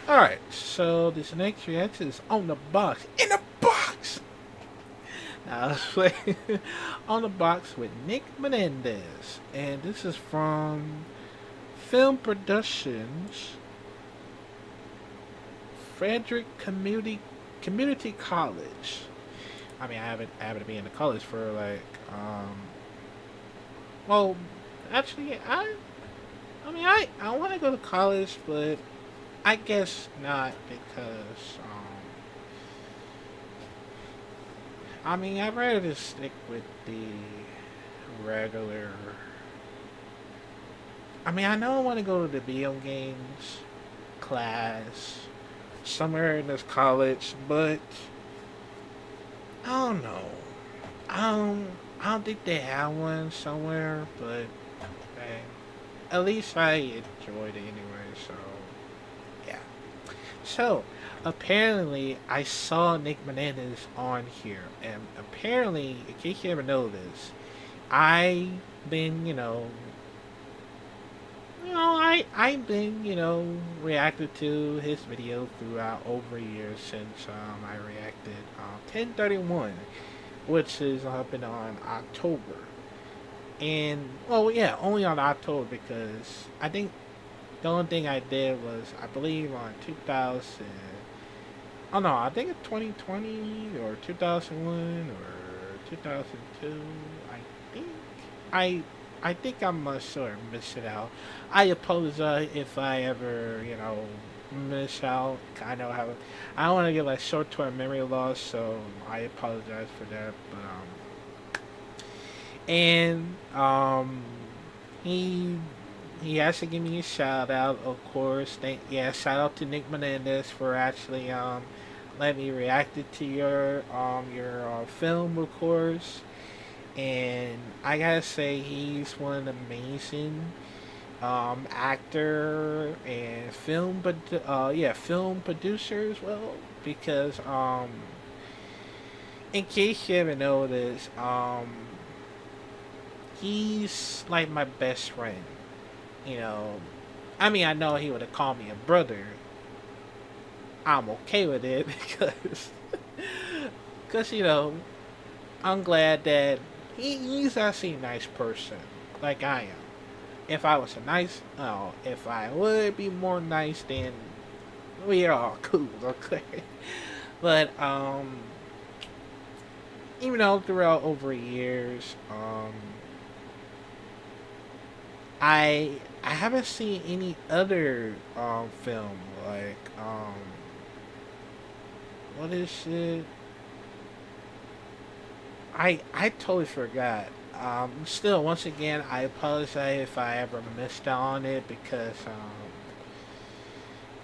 Alright, so this next reaction is on the box. In the box! Now let's play on the box with Nick Menendez. And this is from Film Productions, Frederick Community College. I haven't been in the college for like well actually I want to go to college, but I guess not because I'd rather just stick with the regular. I know I want to go to the video games class somewhere in this college, but I don't know. I don't think they have one somewhere, but hey, at least I enjoyed it anyway. So yeah. So apparently, I saw Nick Menendez on here, and apparently, in case you ever know this, I been I've been reacted to his video throughout over years since I reacted 1031, which is happened on October, and well yeah only on October because I think the only thing I did was I believe on 2000. Oh no, I think it's 2020 or 2001 or 2002. I think I I think I must sort of miss it out. I apologize if I ever miss out. I don't want to get like short-term memory loss, so I apologize for that. And he he has to give me a shout out, of course. Shout out to Nick Menendez for actually letting me react to your film, of course. And I gotta say, he's one of the amazing actor and film producer as well. Because in case you haven't noticed, he's like my best friend. You know, I know he would have called me a brother. I'm okay with it because I'm glad that he's actually a nice person, like I am. If I would be more nice, then we are all cool, okay? But even though throughout over years, I haven't seen any other film like what is it? I totally forgot. Still, once again, I apologize if I ever missed out on it because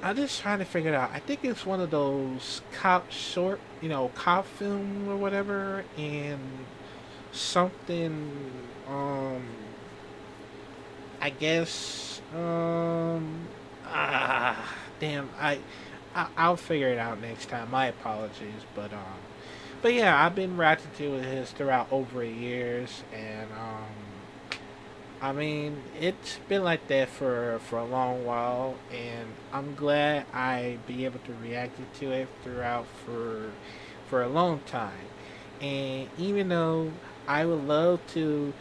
I'm just trying to figure it out. I think it's one of those cop film or whatever, and something. I guess. Damn. I'll figure it out next time. My apologies, but yeah, I've been ratchet to his throughout over years, and it's been like that for a long while, and I'm glad I be able to react to it throughout for a long time. And even though I would love to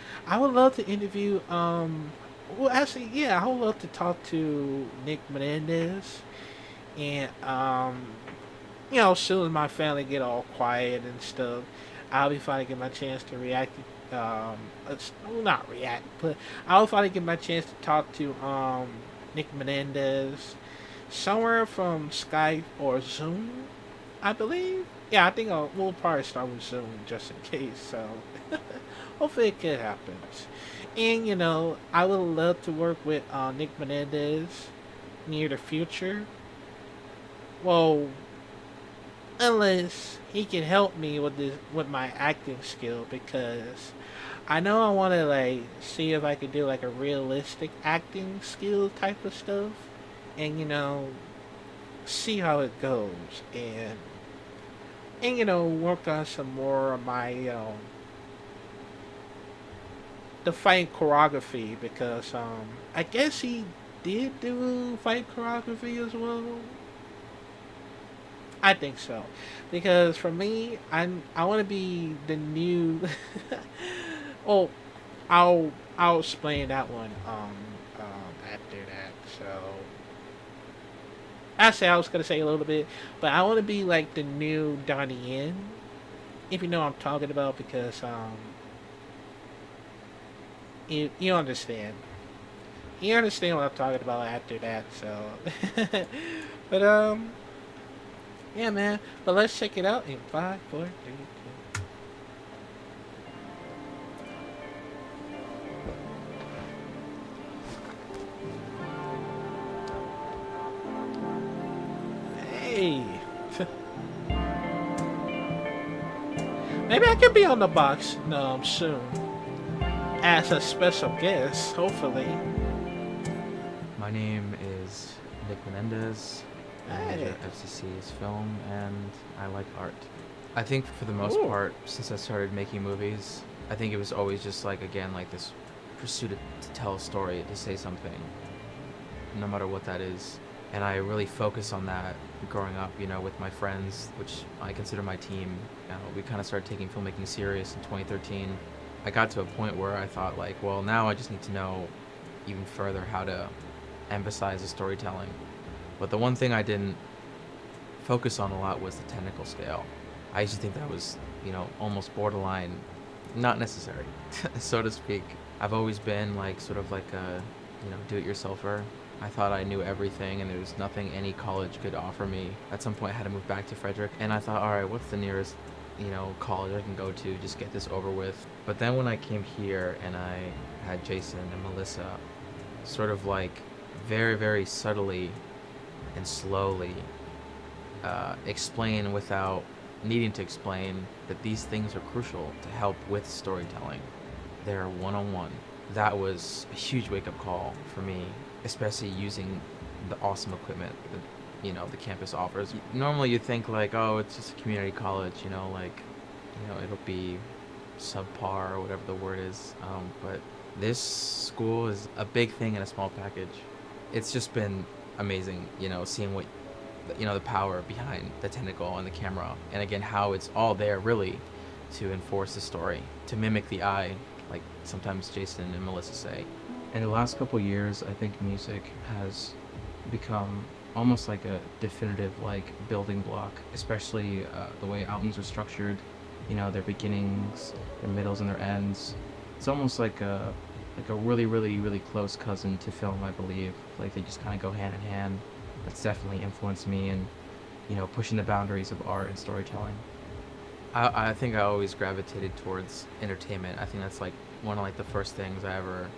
interview. Well, actually, yeah, I would love to talk to Nick Menendez, and as soon as my family get all quiet and stuff, I'll be finally get my chance to react. Well, not react, but I'll finally get my chance to talk to Nick Menendez somewhere from Skype or Zoom, I believe. Yeah, I think we'll probably start with Zoom just in case. So hopefully it could happen. And I would love to work with Nick Menendez near the future. Well, unless he can help me with my acting skill, because I know I want to like see if I could do like a realistic acting skill type of stuff, and see how it goes, and work on some more of my the fight choreography, because I guess he did do fight choreography as well. I think so, because for me, I want to be the new. Oh, I'll explain that one after that. So actually, I was gonna say a little bit, but I want to be like the new Donnie Yen, if you know what I'm talking about, because you understand. You understand what I'm talking about after that. So, but yeah, man. But let's check it out in five, four, three, two. Hey, maybe I can be on the box soon as a special guest. Hopefully. My name is Nick Menendez. I Hey. major FCC's film and I like art. I think for the most Ooh. part, since I started making movies, I think it was always just like, again, like this pursuit to tell a story, to say something, no matter what that is. And I really focus on that growing up, with my friends, which I consider my team. We kind of started taking filmmaking serious in 2013. I got to a point where I thought, like, well, now I just need to know even further how to emphasize the storytelling. But the one thing I didn't focus on a lot was the technical scale. I used to think that was, almost borderline not necessary, so to speak. I've always been like sort of like a, do-it-yourselfer. I thought I knew everything and there was nothing any college could offer me. At some point I had to move back to Frederick and I thought, all right, what's the nearest, college I can go to, just get this over with. But then when I came here and I had Jason and Melissa sort of like very, very subtly and slowly explain without needing to explain that these things are crucial to help with storytelling. They're one-on-one. That was a huge wake-up call for me, especially using the awesome equipment that the campus offers. Normally you think like, oh, it's just a community college, like it'll be subpar or whatever the word is, but this school is a big thing in a small package. It's just been amazing, seeing what the power behind the technical and the camera, and again how it's all there really to enforce the story, to mimic the eye, like sometimes Jason and Melissa say. In the last couple years, I think music has become almost like a definitive like building block, especially the way albums are structured, their beginnings, their middles, and their ends. It's almost like a really, really, really close cousin to film, I believe. Like they just kind of go hand in hand. That's definitely influenced me in, pushing the boundaries of art and storytelling. I think I always gravitated towards entertainment. I think that's like one of like the first things I ever,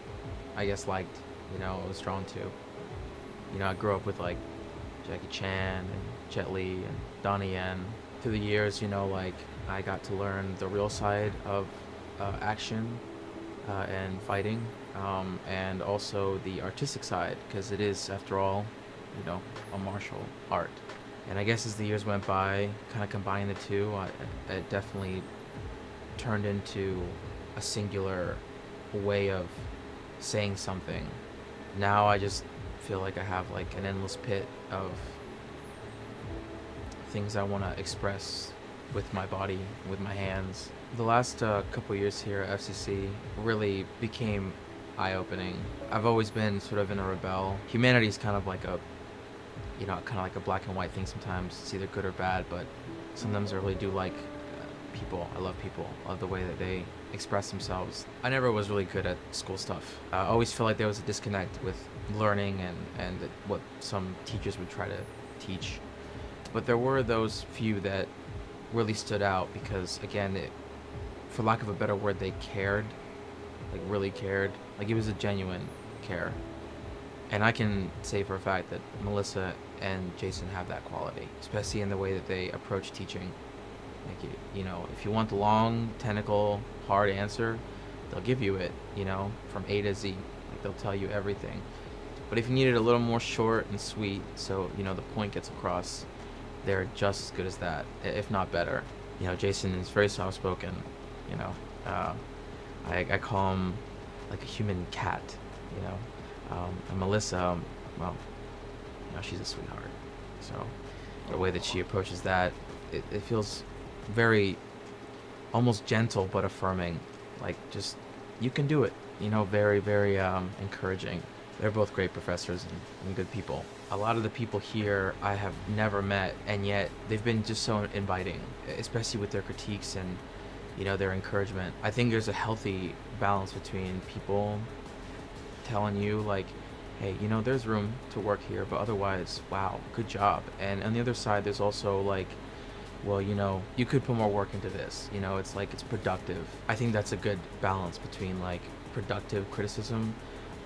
I guess, liked, was drawn to. I grew up with like Jackie Chan and Jet Li and Donnie Yen. Through the years, like I got to learn the real side of action and fighting, and also the artistic side, because it is, after all, a martial art. And I guess as the years went by, kind of combining the two, it definitely turned into a singular way of saying something. Now I just feel like I have like an endless pit of things I want to express with my body, with my hands. The last couple years here at FCC really became eye-opening. I've always been sort of in a rebel. Humanity is kind of like a, kind of like a black and white thing sometimes. It's either good or bad, but sometimes I really do like people. I love people. I love the way that they express themselves. I never was really good at school stuff. I always felt like there was a disconnect with learning and what some teachers would try to teach. But there were those few that really stood out because, again, for lack of a better word, they cared, like really cared. Like it was a genuine care. And I can say for a fact that Melissa and Jason have that quality, especially in the way that they approach teaching. Like, if you want the long, technical, hard answer, they'll give you it, from A to Z. Like they'll tell you everything. But if you need it a little more short and sweet, so, the point gets across, they're just as good as that, if not better. Jason is very soft-spoken, I call him like a human cat, and Melissa, well, she's a sweetheart. So The way that she approaches that, it feels very almost gentle but affirming. Like, just, you can do it. Very, very encouraging. They're both great professors and good people. A lot of the people here I have never met, and yet they've been just so inviting, especially with their critiques and their encouragement. I think there's a healthy balance between people telling you, like, hey, there's room to work here, but otherwise, wow, good job. And on the other side, there's also like, well, you could put more work into this. It's like, it's productive. I think that's a good balance between like productive criticism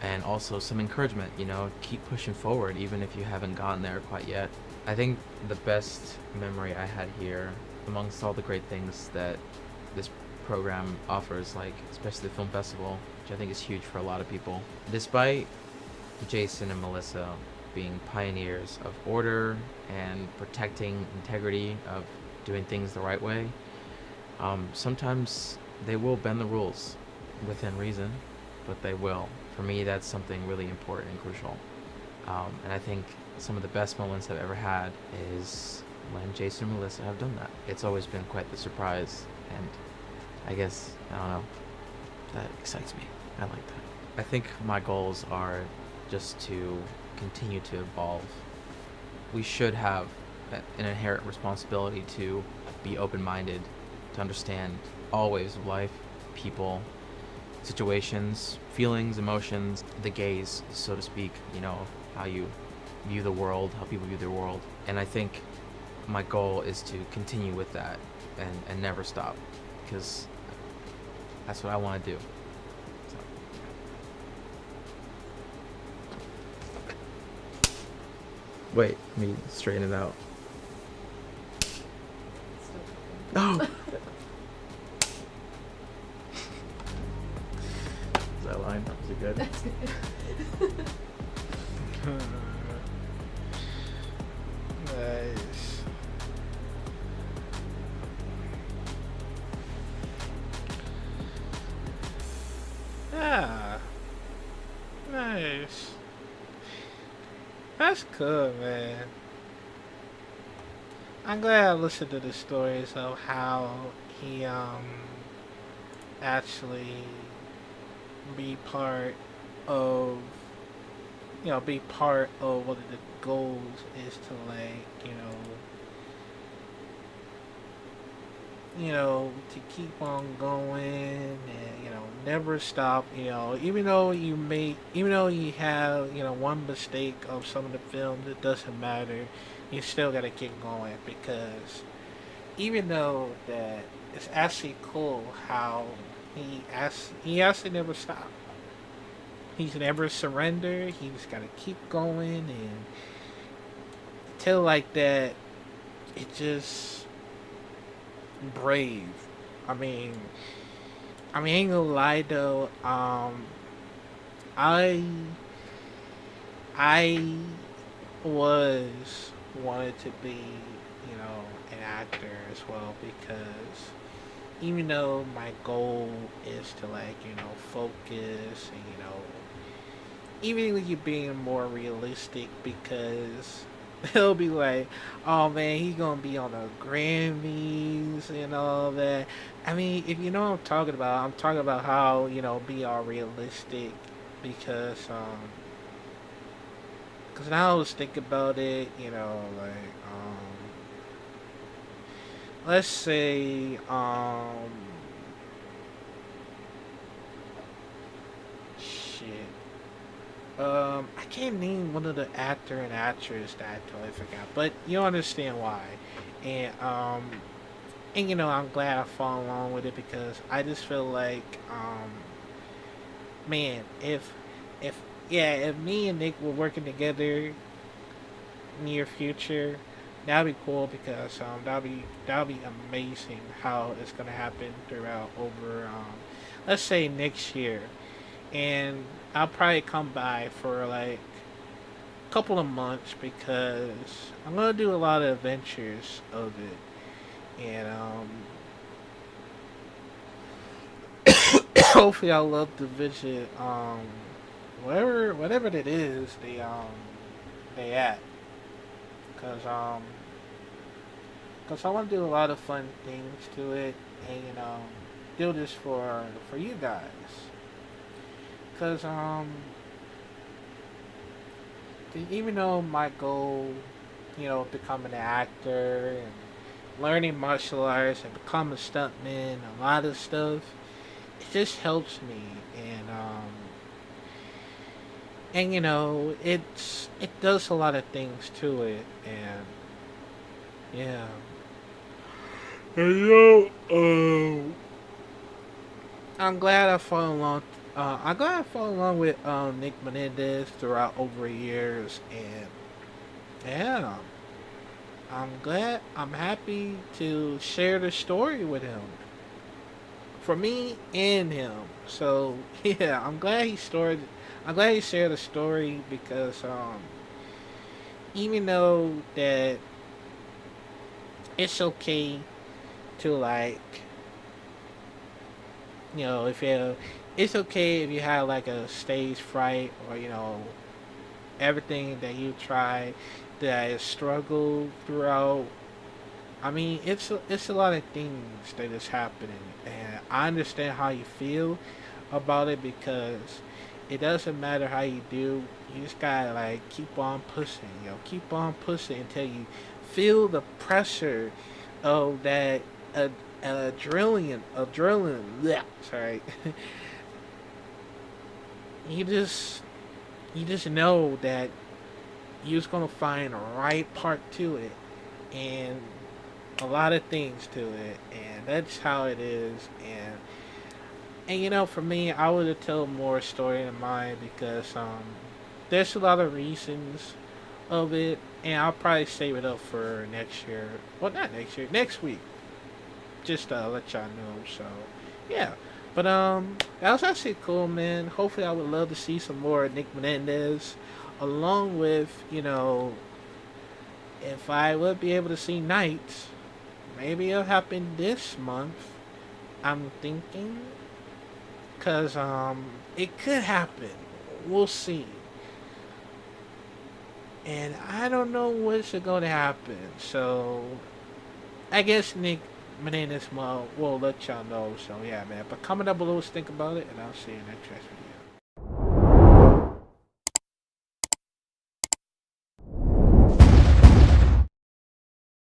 and also some encouragement. Keep pushing forward even if you haven't gotten there quite yet. I think the best memory I had here, amongst all the great things that this program offers, like especially the film festival, which I think is huge for a lot of people, despite Jason and Melissa being pioneers of order and protecting integrity of doing things the right way, sometimes they will bend the rules within reason, but they will. For me, that's something really important and crucial. And I think some of the best moments I've ever had is when Jason and Melissa have done that. It's always been quite the surprise, and I guess, I don't know, that excites me. I like that. I think my goals are just to continue to evolve. We should have an inherent responsibility to be open-minded, to understand all ways of life, people, situations, feelings, emotions, the gaze, so to speak, how you view the world, how people view their world. And I think my goal is to continue with that and never stop, because that's what I want to do. So. Wait, let me straighten it out. Oh! Is that line? Is it good? That's good. Nice. Yeah. Nice. That's cool, man. I'm glad I listened to the stories of how he actually be part of be part of one of the goals is to like, to keep on going and, never stop, even though you have, one mistake of some of the films, it doesn't matter. You still gotta keep going because even though that it's actually cool how he actually never stopped. He's never surrendered. He just gotta keep going and till like that. It just brave. I mean, I ain't gonna lie though. I I was wanted to be, an actor as well because even though my goal is to like, focus and even with you being more realistic because they'll be like, oh man, he's gonna be on the Grammys and all that. I mean, if you know what I'm talking about how, be all realistic because cause now I was thinking about it, like let's say shit. I can't name one of the actor and actress that I totally forgot, but you understand why. And I'm glad I follow along with it because I just feel like, man, if yeah, if me and Nick were working together near future, that'd be cool because that'd be amazing how it's gonna happen throughout over let's say next year, and I'll probably come by for like a couple of months because I'm gonna do a lot of adventures of it, and hopefully I'll love to visit whatever it is they at, cause because I want to do a lot of fun things to it, and do this for you guys. Because even though my goal, becoming an actor and learning martial arts and becoming a stuntman, a lot of stuff, it just helps me, and it does a lot of things to it, and yeah. And I'm glad I fell along. I'm glad I fell along with Nick Menendez throughout over years, and yeah, I'm glad. I'm happy to share the story with him, for me and him. So yeah, I'm glad he stored. I'm glad he shared the story because even though that it's okay to like, if you, it's okay if you have like a stage fright, or everything that you try that is struggle throughout. I mean, it's a lot of things that is happening, and I understand how you feel about it, because it doesn't matter how you do. You just gotta like keep on pushing, keep on pushing until you feel the pressure of that uh, adrenaline. Yeah, sorry. you just you just know that you're just gonna find the right part to it, and a lot of things to it, and that's how it is. And for me, I would have told more story than mine, because there's a lot of reasons of it, and I'll probably save it up for next year. Well, not next year, next week, just to let y'all know. So, yeah. But that was actually cool, man. Hopefully, I would love to see some more Nick Menendez, along with if I would be able to see Knights. Maybe it'll happen this month. I'm thinking, cause it could happen. We'll see. And I don't know what's going to happen. So I guess Nick Menendez will let y'all know. So yeah, man. But comment down below what you think about it, and I'll see you next video.